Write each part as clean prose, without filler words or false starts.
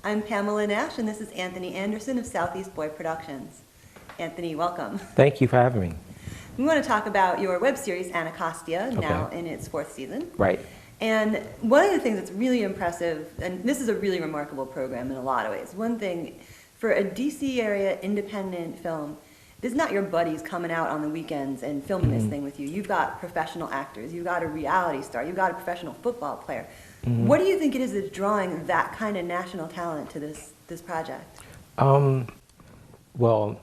I'm Pamela Nash, and this is Anthony Anderson of Southeast Boy Productions. Anthony, welcome. Thank you for having me. We want to talk about your web series, Anacostia, now in its 4th season. Right. And one of the things that's really impressive, and this is a really remarkable program in a lot of ways, one thing, for a DC area independent film, this is not your buddies coming out on the weekends and filming this thing with you. You've got professional actors, you've got a reality star, you've got a professional football player. What do you think it is that's drawing that kind of national talent to this project? Well,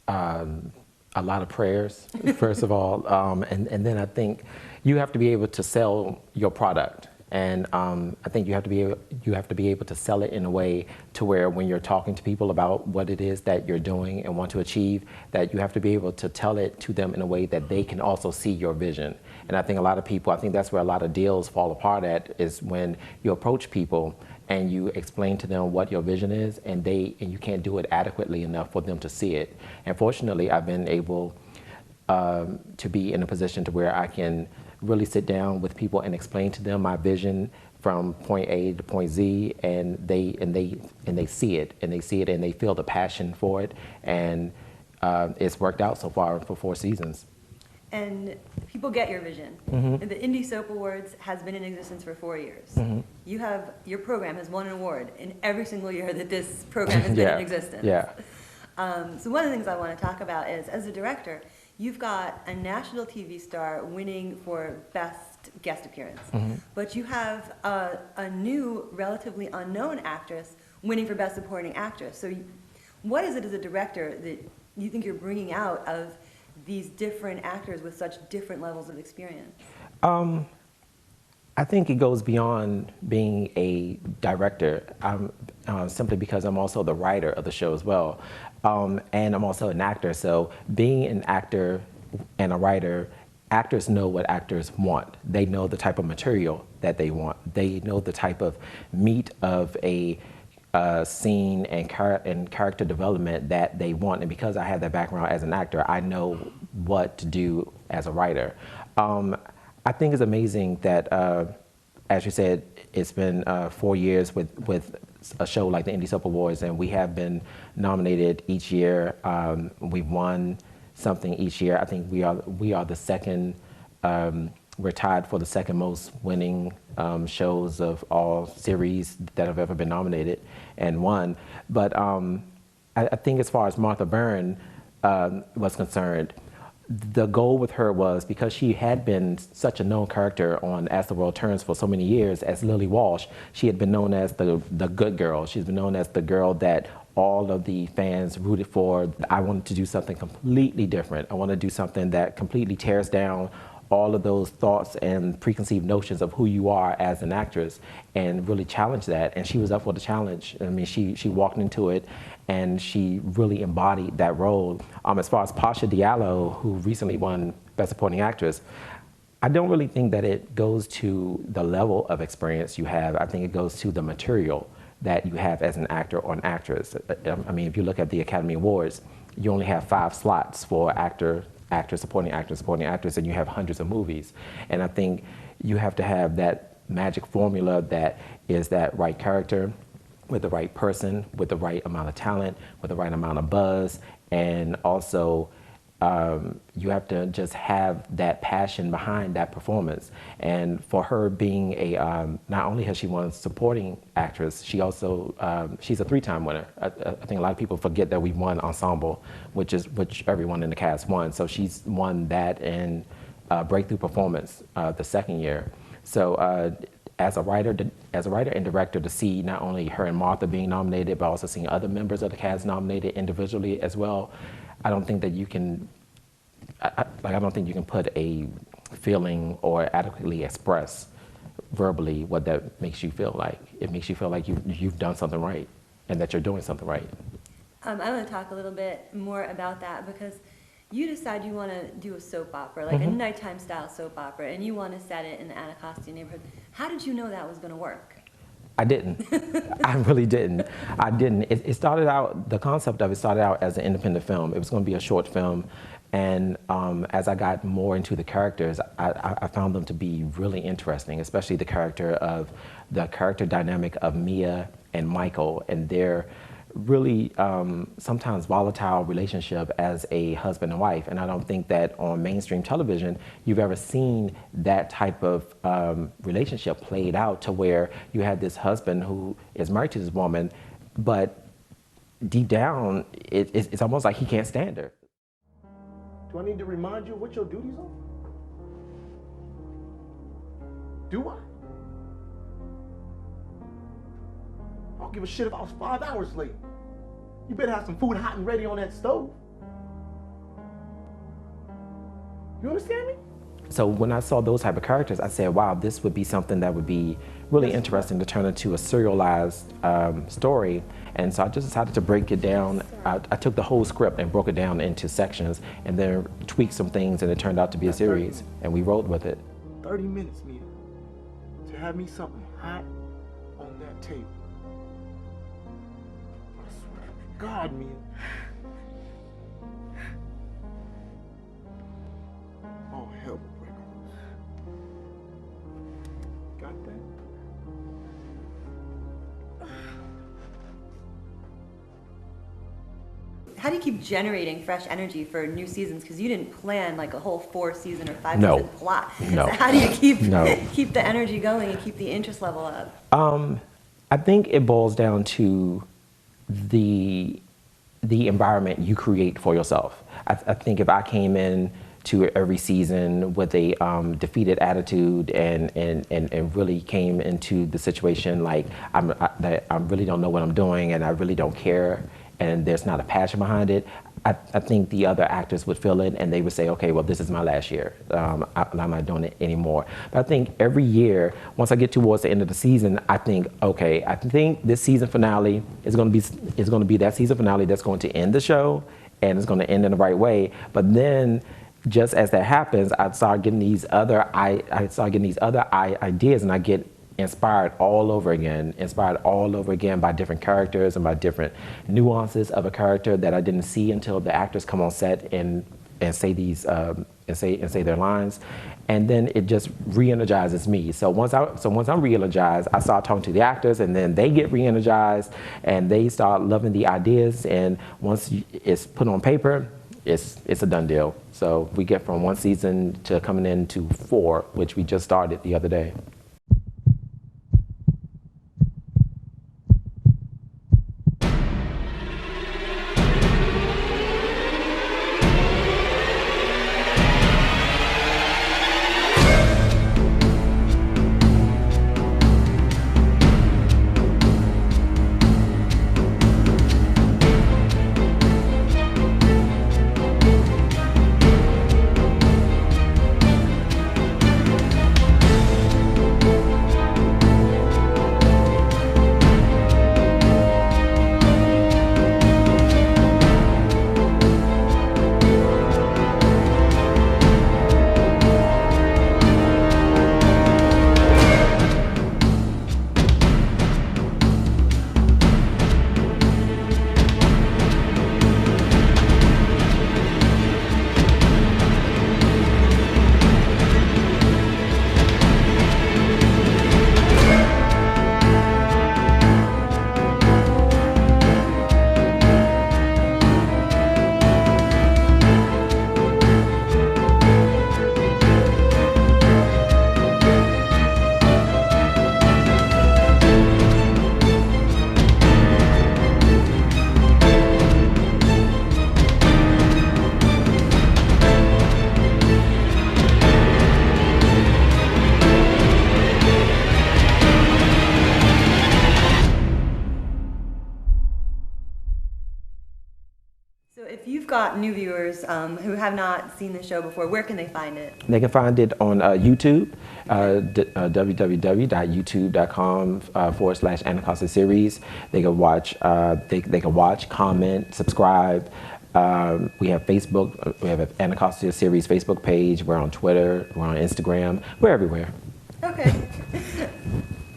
a lot of prayers, first of all, and then I think you have to be able to sell your product, and I think you have to be able to sell it in a way to where when you're talking to people about what it is that you're doing and want to achieve, that you have to be able to tell it to them in a way that they can also see your vision. And I think a lot of people, I think that's where a lot of deals fall apart at, is when you approach people and you explain to them what your vision is, and you can't do it adequately enough for them to see it. And fortunately, I've been able to be in a position to where I can really sit down with people and explain to them my vision from point A to point Z, and they see it, and they feel the passion for it, and it's worked out so far for 4 seasons. And people get your vision. The Indie Soap Awards has been in existence for 4 years. Your program has won an award in every single year that this program has been in existence. So one of the things I want to talk about is, as a director, you've got a national TV star winning for Best Guest Appearance, but you have a new, relatively unknown actress winning for Best Supporting Actress. So what is it as a director that you think you're bringing out of these different actors with such different levels of experience? I think it goes beyond being a director, simply because I'm also the writer of the show as well. And I'm also an actor, so being an actor and a writer, actors know what actors want. They know the type of material that they want. They know the type of meat of a scene and character development that they want. And because I have that background as an actor, I know what to do as a writer. I think it's amazing that, as you said, it's been 4 years with a show like the Indie Soap Awards, and we have been nominated each year. We've won something each year. I think we are the second. We're tied for the second most winning shows of all series that have ever been nominated and won. But I think as far as Martha Byrne was concerned, the goal with her was, because she had been such a known character on As the World Turns for so many years as Lily Walsh, she had been known as the good girl. She's been known as the girl that all of the fans rooted for. I wanted to do something completely different. I want to do something that completely tears down all of those thoughts and preconceived notions of who you are as an actress, and really challenge that. And she was up for the challenge. I mean, she walked into it and she really embodied that role. As far as Pasha Diallo, who recently won Best Supporting Actress, I don't really think that it goes to the level of experience you have. I think it goes to the material that you have as an actor or an actress. I mean, if you look at the Academy Awards, you only have 5 slots for actor, supporting actress, and you have hundreds of movies. And I think you have to have that magic formula that is that right character, with the right person, with the right amount of talent, with the right amount of buzz, and also you have to just have that passion behind that performance. And for her being a, not only has she won supporting actress, she also, she's a 3-time winner. I think a lot of people forget that we won ensemble, which everyone in the cast won. So she's won that and breakthrough performance the 2nd year. So as a writer and director, to see not only her and Martha being nominated, but also seeing other members of the cast nominated individually as well, I don't think that you can, I don't think you can put a feeling or adequately express verbally what that makes you feel like. It makes you feel like you've done something right and that you're doing something right. I want to talk a little bit more about that, because you decide you want to do a soap opera, like a nighttime style soap opera, and you want to set it in the Anacostia neighborhood. How did you know that was going to work? I didn't. I really didn't. I didn't. It started out, the concept of it started out as an independent film. It was going to be a short film. And as I got more into the characters, I found them to be really interesting, especially the character dynamic of Mia and Michael, and their really sometimes volatile relationship as a husband and wife. And I don't think that on mainstream television you've ever seen that type of relationship played out, to where you had this husband who is married to this woman, but deep down it's almost like he can't stand her. Do I need to remind you of what your duties are? Do I? I don't give a shit if I was 5 hours late. You better have some food hot and ready on that stove. You understand me? So when I saw those type of characters, I said, wow, this would be something that would be really interesting to turn into a serialized story. And so I just decided to break it down. I took the whole script and broke it down into sections, and then tweaked some things, and it turned out to be a series, and we rolled with it. 30 minutes, Mia, to have me something hot on that table. I swear to God, Mia. Oh, hell will break loose. Got that? How do you keep generating fresh energy for new seasons? Because you didn't plan like a whole 4-season or 5-season plot. No. So how do you keep the energy going and keep the interest level up? I think it boils down to the environment you create for yourself. I think if I came in to every season with a defeated attitude and really came into the situation like I really don't know what I'm doing and I really don't care, and there's not a passion behind it, I think the other actors would feel it and they would say, okay, well, this is my last year. I'm not doing it anymore. But I think every year, once I get towards the end of the season, I think, okay, I think this season finale is going to be that season finale that's going to end the show, and it's going to end in the right way. But then, just as that happens, I start getting these other ideas, and I get inspired all over again by different characters and by different nuances of a character that I didn't see until the actors come on set and say these and say their lines, and then it just re-energizes me. So once I'm re-energized, I start talking to the actors, and then they get re-energized and they start loving the ideas, and once it's put on paper, it's a done deal. So we get from 1 season to coming into 4, which we just started the other day. If you've got new viewers who have not seen the show before, where can they find it? They can find it on YouTube, www.youtube.com/Anacostia series. They can watch, they can watch, comment, subscribe. We have Facebook. We have an Anacostia series Facebook page. We're on Twitter. We're on Instagram. We're everywhere. Okay.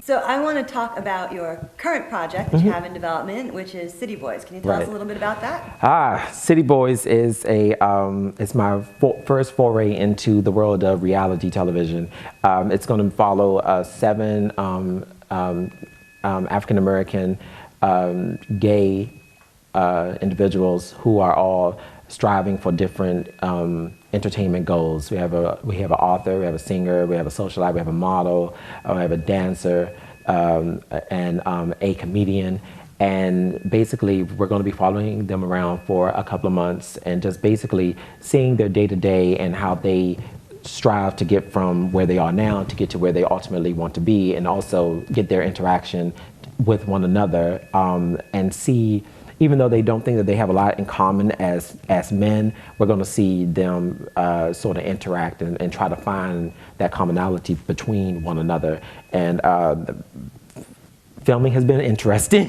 So I want to talk about your current project that you have in development, which is City Boys. Can you tell us a little bit about that? City Boys is it's my first foray into the world of reality television. It's going to follow 7 African American gay individuals who are all striving for different entertainment goals. We have an author, we have a singer, we have a socialite, we have a model, we have a dancer, and a comedian. And basically, we're going to be following them around for a couple of months and just basically seeing their day-to-day and how they strive to get from where they are now to get to where they ultimately want to be, and also get their interaction with one another, and see, even though they don't think that they have a lot in common as men, we're going to see them sort of interact and try to find that commonality between one another. And filming has been interesting.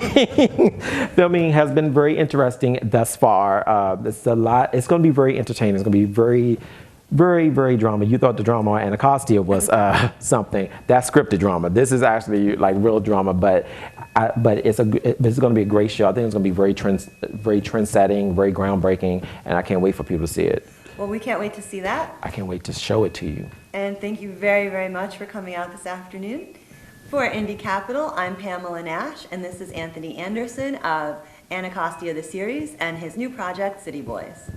Filming has been very interesting thus far. It's a lot. It's going to be very entertaining. It's going to be very, very, very drama. You thought the drama on Anacostia was something. That's scripted drama. This is actually like real drama, but it's going to be a great show. I think it's going to be very trend-setting, very groundbreaking, and I can't wait for people to see it. Well, we can't wait to see that. I can't wait to show it to you. And thank you very, very much for coming out this afternoon. For IndieCapitol, I'm Pamela Nash, and this is Anthony Anderson of Anacostia the series and his new project, City Boys.